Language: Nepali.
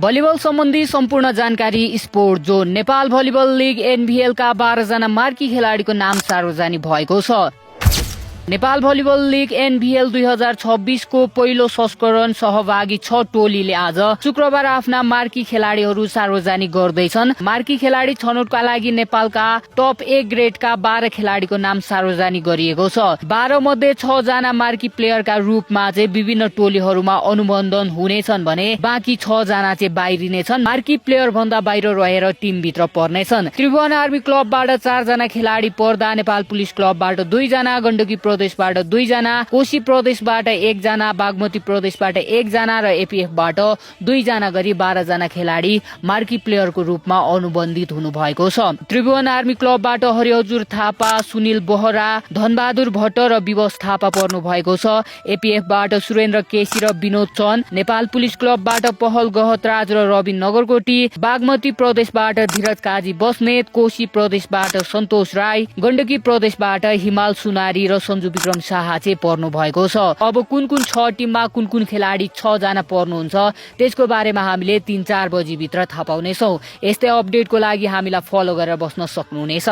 भलिबल सम्बन्धी सम्पूर्ण जानकारी sport John. Nepal volleyball league NVL का 12 जना मार्की खेलाडीको नाम सार्वजनिक भएको छ। नेपाल भलिबल लिग NVL 2026 को पहिलो संस्करण सहभागी 6 टोलीले आज शुक्रबार आफ्ना मार्की खेलाडीहरू सार्वजनिक गर्दैछन्। मार्की खेलाडी छनौटका लागि नेपालका टप A ग्रेडका 12 खेलाडीको नाम सार्वजनिक गरिएको छ। 12 मध्ये 6 जना मार्की प्लेयरका रूपमा चाहिँ विभिन्न टोलीहरूमा अनुबन्धन हुनेछन् भने बाँकी 6 जना चाहिँ बाहिरिनेछन्। मार्की प्लेयर भन्दा बाहिर रहेर टिमभित्र पर्नेछन्। त्रिभुवन आर्मी क्लबबाट 4 जना खेलाडी पर्दा नेपाल पुलिस क्लबबाट 2 जना, गण्डकी प्रदेशबाट 2 जना, कोशी प्रदेशबाट 1 जना, बागमती प्रदेशबाट 1 जना र APF बाट 2 जना गरी 12 जना खेलाडी मार्की प्लेयरको रूपमा अनुबन्धित हुनु भएको छ। त्रिभुवन आर्मी क्लबबाट हरिहजुर थापा, सुनिल बोहरा, धनबहादुर भट्ट र विवश थापा पर्नु भएको छ। APF बाट सुरेन्द्र केसी र विनोद चन्द, नेपाल पुलिस क्लबबाट पहल गहतराज र रविन नगरकोटी, बागमती प्रदेशबाट धीरज काजी बस्नेत, कोशी प्रदेशबाट सन्तोष राई, गण्डकी प्रदेशबाट हिमाल सुनारी र सञ्जु विक्रम शाह चाहिँ पर्नु भएको छ। अब कुन 6 टिममा कुन खेलाडी 6 जना पर्नुहुन्छ त्यसको बारेमा हामीले 3-4 बजी भित्र थाहा पाउनेछौँ। यस्तै अपडेटको लागि हामीलाई फलो गरेर बस्न सक्नुहुनेछ।